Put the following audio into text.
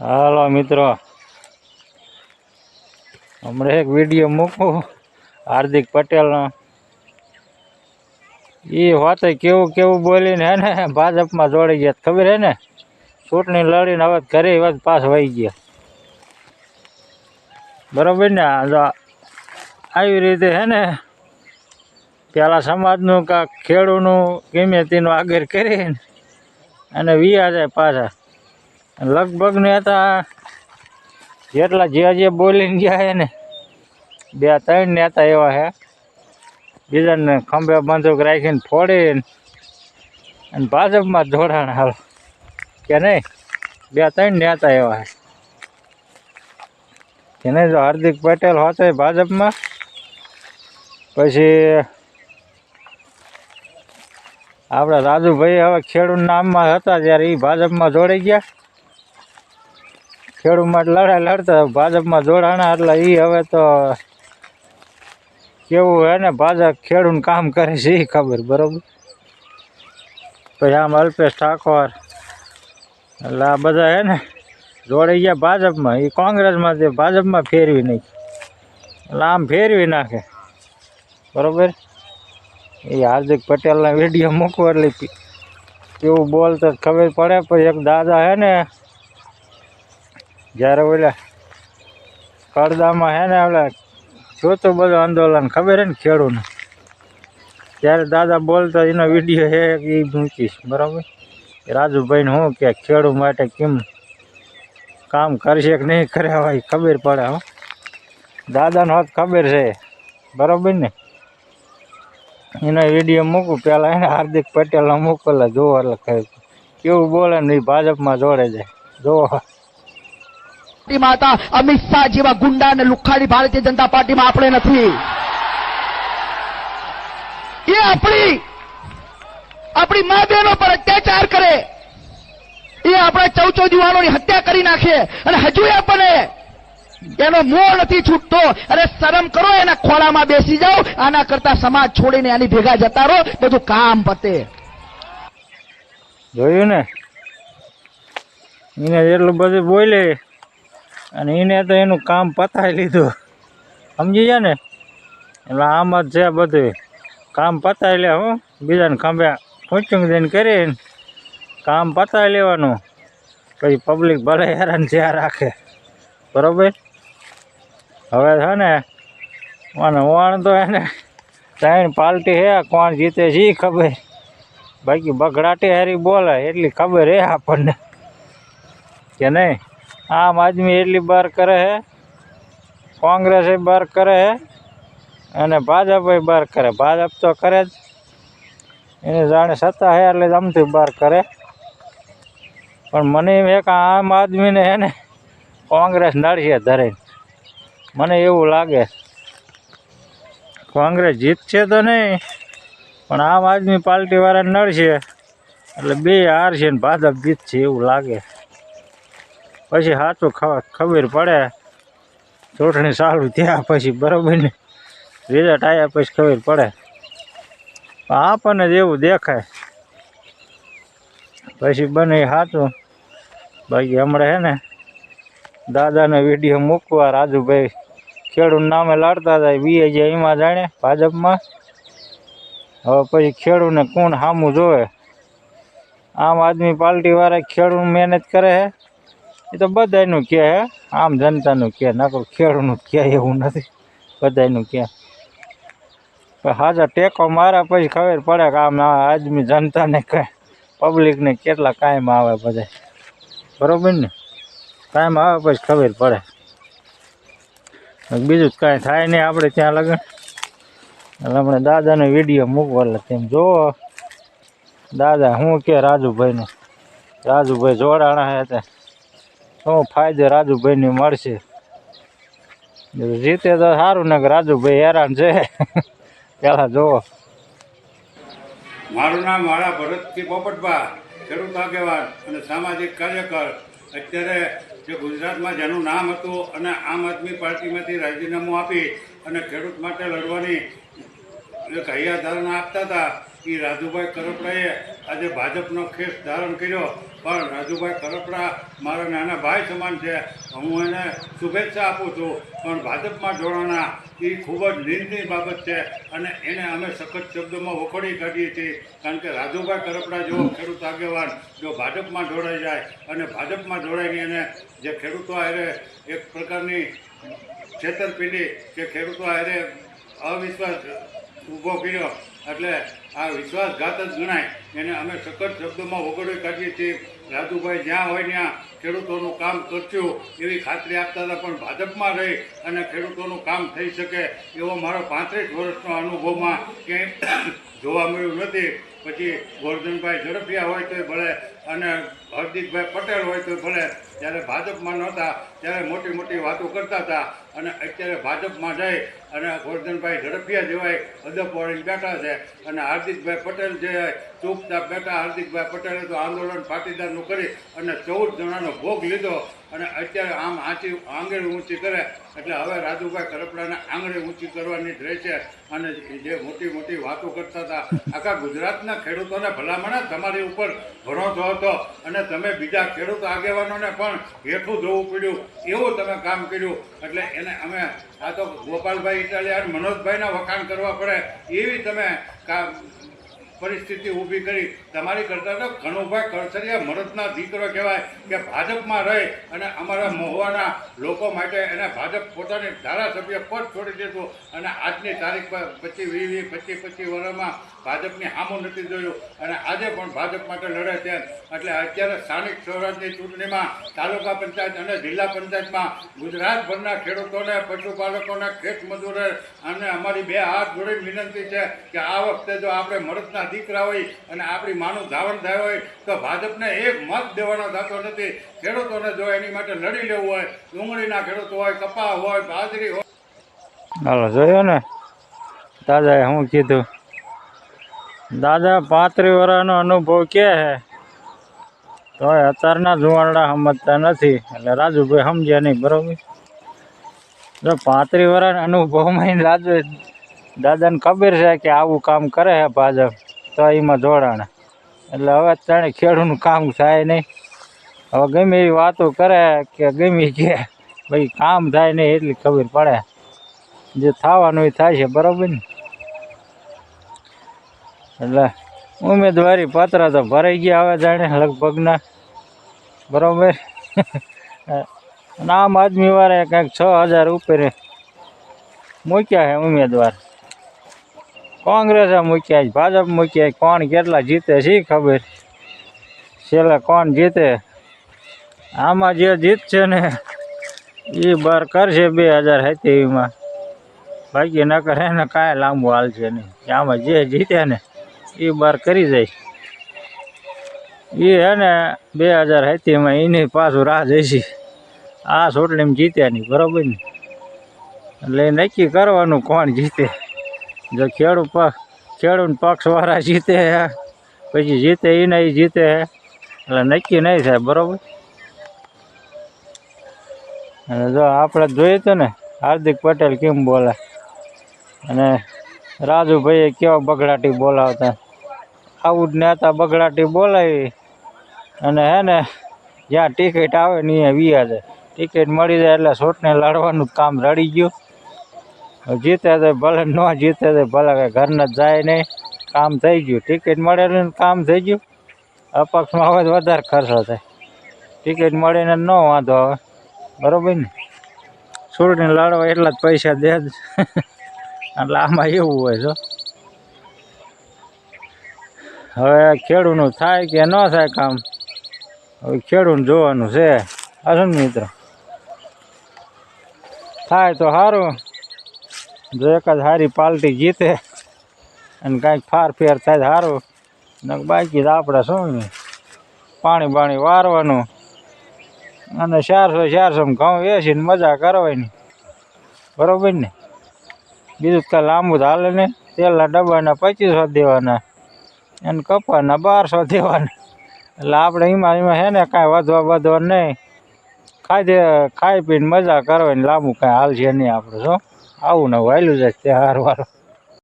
હાલો મિત્રો, હમણાં એક વિડીયો મૂકું હાર્દિક પટેલનો. એ હોતે કેવું કેવું બોલીને હે ને ભાજપમાં જોડી ગયા, ખબર હે ને? ચૂંટણી લડીને હવે ઘરે વાત પાસ વહી ગયા, બરોબર ને? આવી રીતે હે ને પેલા સમાજનું કાંક ખેડૂતનું ગમે તેનું આગળ કરીને અને વિયા જાય પાછા. લગભગ ને હતા જેટલા જે બોલીને ગયા હે ને 2-3 નેતા એવા હે, બીજાને ખંભે બંદૂક રાખીને ફોડીને અને ભાજપમાં જોડાણ હાલ કે નહીં. 2-3 નેતા એવા હે કે નહીં. જો હાર્દિક પટેલ હોતે ભાજપમાં, પછી આપણા રાજુભાઈ હવે ખેડૂત નામમાં હતા ત્યારે એ ભાજપમાં જોડાઈ ગયા. ખેડૂત માટે લડાઈ લડતા ભાજપમાં જોડાણા, એટલે એ હવે તો કેવું હે ને ભાજપ ખેડૂત કામ કરે છે એ ખબર, બરોબર? પછી આમ અલ્પેશ ઠાકોર એટલે આ બધા હે ને જોડાઈ ગયા ભાજપમાં. એ કોંગ્રેસમાં તે ભાજપમાં ફેરવી નાખી, એટલે આમ ફેરવી નાખે, બરોબર? એ હાર્દિક પટેલના વિડીયો મૂકવો એટલે કેવું બોલતો ખબર પડે. પછી એક દાદા હે ને જ્યારે ઓલા કડદામાં હે ને ઓલા જોતું બધું આંદોલન ખબર હે ને ખેડૂતને, ત્યારે દાદા બોલતા એનો વિડીયો હે એ મૂકીશ, બરાબર? રાજુભાઈને શું કે ખેડૂત માટે કેમ કામ કરશે કે નહીં કરે હોય ખબર પડે. હો દાદાને હોત ખબર છે, બરાબર ને? એનો વિડીયો મૂકું પહેલાં એને હાર્દિક પટેલનો મોકલે, જોવો એટલે કેવું બોલે ને એ ભાજપમાં જોડે જાય, જોવો. માતા અમિત શાહ જેવા ગુંડા અને લુખાડી ભારતીય જનતા પાર્ટીમાં આપણે નથી. એ આપણી મા બહેનો પર અત્યાચાર કરે, એ આપણા 14 યુવાનોની હત્યા કરી નાખે અને હજુ આપણને એનો મોહ નથી છૂટતો. અરે શરમ કરો, એના ખોળામાં બેસી જાઓ. આના કરતા સમાજ છોડીને આની ભેગા જતા રહો, બધું કામ પતે. જોયું ને, એને એટલું બધું બોલે અને એને તો એનું કામ પતાવી લીધું, સમજી ગયા ને? એટલે આમ જ છે બધું, કામ પતાવી લે. હું બીજાને ખંભે ઊંચું દઈને કરીને કામ પતાવી લેવાનું. પછી પબ્લિક ભલે હેરાન જ્યાં રાખે, બરોબર? હવે છે ને વણ તો એને 3 પાર્ટી હે, કોણ જીતે છે એ ખબર. બાકી બગડાટી હારી બોલે એટલી ખબર હે આપણને કે નહીં. આમ આદમી એટલી બાર કરે હે, કોંગ્રેસ બાર કરે હે અને ભાજપ બાર કરે. ભાજપ તો કરે જ, એને જાણે સત્તા હે એટલે આમથી બાર કરે. પણ મને એમ એક આમ આદમીને હે ને કોંગ્રેસ નડશે ધરે, મને એવું લાગે. કોંગ્રેસ જીતશે તો નહીં, પણ આમ આદમી પાર્ટીવાળા નડશે એટલે 2 હારશે ને ભાજપ જીતશે એવું લાગે. પછી સાચું ખબર પડે ચૂંટણી ચાલુ થયા પછી, બરાબર ને? રિઝલ્ટ આવ્યા પછી ખબર પડે. આપણને જ એવું દેખાય, પછી બને સાચું. બાકી હમણાં હે ને દાદાનો વિડીયો મૂકવા રાજુભાઈ ખેડૂત નામે લડતા હતા, બીએ જાય એમાં જાણે ભાજપમાં. હવે પછી ખેડૂતને કોણ સામું જોવે? આમ આદમી પાર્ટીવાળા ખેડૂત મહેનત કરે હે, એ તો બધાનું કહે હે, આમ જનતાનું કહે, નકર ખેડૂતનું કહે એવું નથી, બધાનું કહે. હાજા ટેકો મારા પછી ખબર પડે કે આમ આદમી જનતાને કહે, પબ્લિકને કેટલા કાયમ આવે બધા, બરોબર ને? કાયમ આવે પછી ખબર પડે. બીજું જ કાંઈ થાય નહીં આપણે ત્યાં લગન. એટલે હમણાં દાદાનો વિડીયો મૂકવો એટલે તેમ જોવો દાદા શું કે રાજુભાઈનું. રાજુભાઈ જોડાણા હે તે શું ફાયદો રાજુભાઈને મળશે? જીતે તો સારું ને, રાજુભાઈ હેરાન છે. પેલા જોવો. મારું નામ વાળા ભરતજી પોપટભા, ખેડૂત આગેવાન અને સામાજિક કાર્યકર. અત્યારે જે ગુજરાતમાં જેનું નામ હતું અને આમ આદમી પાર્ટીમાંથી રાજીનામું આપી અને ખેડૂત માટે લડવાની એક હૈયા ધારણા આપતા હતા, એ રાજુભાઈ કરપડાએ આજે ભાજપનો ખેસ ધારણ કર્યો, પણ રાજુભાઈ કરપડા મારા નાના ભાઈ સમાન છે. હું એને શુભેચ્છા આપું છું, પણ ભાજપમાં જોડાણા એ ખૂબ જ નિંદનીય બાબત છે અને એને અમે સખત શબ્દોમાં વખોડી કાઢીએ છીએ. કારણ કે રાજુભાઈ કરપડા જેવો ખેડૂત આગેવાન જો ભાજપમાં જોડાઈ જાય અને ભાજપમાં જોડાઈને એને જે ખેડૂતો હારે એક પ્રકારની છેતરપિંડી કે ખેડૂતો હારે અવિશ્વાસ ઊભો કર્યો, એટલે આ વિશ્વાસઘાત જ ગણાય. એને અમે સખત શબ્દોમાં વગોડી કાઢીએ છીએ. રાજુભાઈ જ્યાં હોય ત્યાં ખેડૂતોનું કામ કરશું એવી ખાતરી આપતા હતા, પણ ભાજપમાં રહી અને ખેડૂતોનું કામ થઈ શકે એવો મારો 35 વર્ષનો અનુભવમાં ક્યાંય જોવા મળ્યું નથી. પછી ગોરધનભાઈ ઝડપિયા હોય તોય ભલે અને હાર્દિકભાઈ પટેલ હોય તોય ભલે, જ્યારે ભાજપમાં નહોતા ત્યારે મોટી મોટી વાતો કરતા હતા અને અત્યારે ભાજપમાં જઈ અને ગોરધનભાઈ ઝડપિયા જેવાય અદપ વાળીને બેઠા છે અને હાર્દિકભાઈ પટેલ જે ચૂપચાપ બેઠા. હાર્દિકભાઈ પટેલે તો આંદોલન પાટીદારનું કરી અને 14 જણાનો ભોગ લીધો અને અત્યારે આમ આંગળી ઊંચી કરે, એટલે હવે રાજુભાઈ કરપડાને આંગળી ઊંચી કરવાની જ રહેશે. અને જે મોટી મોટી વાતો કરતા હતા, આખા ગુજરાતના ખેડૂતોને ભલામણ તમારી ઉપર ભરોસો હતો અને તમે બીજા ખેડૂત આગેવાનોને પણ હેઠું જોવું પડ્યું એવું તમે કામ કર્યું. એટલે એને અમે આ તો ગોપાલભાઈ ઇટાલિયા અને મનોજભાઈના વખાણ કરવા પડે એવી તમે પરિસ્થિતિ ઊભી કરી. તમારી કરતાં તો કનુભાઈ કળસરિયા મરદના દીકરો કહેવાય કે ભાજપમાં રહી અને અમારા મહુવાના લોકો માટે એને ભાજપ પોતાની ધારાસભ્ય પદ છોડી દીધું અને આજની તારીખ પર 25 વર્ષમાં ભાજપની સામું નથી જોયું અને આજે પણ ભાજપ માટે લડે છે. એટલે અત્યારે સ્થાનિક સ્વરાજની ચૂંટણીમાં તાલુકા પંચાયત અને જિલ્લા પંચાયતમાં ગુજરાતભરના ખેડૂતોને, પશુપાલકોને, ખેત મજૂરો અને અમારી 2 હાથ જોડીને વિનંતી છે કે આ વખતે જો આપણે મરદના દીકરા હોય અને આપણી માનું ધાવણ થાય હોય તો ભાજપને એક મત દેવાનો થતો નથી. ખેડૂતોને જો એની માટે લડી લેવું હોય, ડુંગળીના ખેડૂતો હોય, કપા હોય, બાજરી હોય. હાલો જોયો ને દાદાએ શું કીધું. દાદા 35 વર્ષનો અનુભવ કે છે તોય અત્યારના જુવાનડા સમજતા નથી, એટલે રાજુભાઈ સમજ્યા નહીં. બરાબર, જો 35 વર્ષના અનુભવમાં રાજુ દાદાને ખબર છે કે આવું કામ કરે છે ભાજપ, તો એમાં જોડાણ. એટલે હવે અત્યારે ખેડૂતનું કામ થાય નહીં. હવે ગમે એવી વાતો કરે કે ગમે કે ભાઈ કામ થાય નહીં એટલી ખબર પડે. જે થવાનું એ થાય છે. બરાબર ને? એટલે ઉમેદવારી પત્ર તો ભરાઈ ગયા હવે જાણે લગભગના. બરાબર. આમ આદમી વાળાએ કંઈક 6000 ઉપર મૂક્યા છે ઉમેદવાર. કોંગ્રેસે મૂક્યા છે, ભાજપ મૂક્યા. કોણ કેટલા જીતે છે ખબર, છેલ્લે કોણ જીતે. આમાં જે જીતશે ને એ બાર કરશે 2027માં. બાકી ન કરે એને કાંઈ લાંબુ હાલશે નહીં. આમાં જે જીતે ને એ બાર કરી જાય. એ હે ને 2027માં એની પાછું રાહ જઈશી. આ ચૂંટણીમાં જીત્યા નહીં. બરાબર ને? એટલે નક્કી કરવાનું કોણ જીતે. જો ખેડૂત પક્ષવાળા જીતે પછી જીતે એને એ જીતે, એટલે નક્કી નહીં થાય. બરાબર. અને જો આપણે જોઈએ તો ને હાર્દિક પટેલ કેમ બોલે અને રાજુભાઈએ કેવા બગડાટી બોલાવતા. આવું જ નેતા બગડાટી બોલાવી અને હે ને જ્યાં ટિકિટ આવે ને અહીંયા વિયા જાય. ટિકિટ મળી જાય એટલે ચૂંટણી લડવાનું કામ રડી ગયું. જીતે તો ભલે, ન જીતે તો ભલે, ઘરના જાય નહીં. કામ થઈ ગયું. ટિકિટ મળેલું કામ થઈ ગયું. અપક્ષમાં હવે વધારે ખર્ચો થાય. ટિકિટ મળીને ન વાંધો આવે. બરાબર ને? ચૂંટણી લડવા એટલા જ પૈસા દે જ. એટલે આમાં એવું હોય છે. હવે ખેડૂતનું થાય કે ન થાય કામ, હવે ખેડૂત જોવાનું છે. હશે ને મિત્રો? થાય તો સારું, જો એકાદ સારી પાર્ટી જીતે અને કાંઈક ફેર થાય સારું. ને બાકી તો આપણે શું પાણી બાણી વારવાનું અને 400 ઘઉં વેચીને મજા કરવાની. બરાબર ને? બીજું કાંઈ લાંબુ તો હાલે ને. તેલના ડબ્બાના 2500 દેવાના અને કપાના 1200 દેવાના. એટલે આપણે એમાં છે ને કાંઈ વધવા નહીં. ખાઈ પીને મજા કરવાની. લાંબુ કાંઈ હાલશે નહીં આપણે. શું આવું ને વાયલું જાય તે હારવાળો.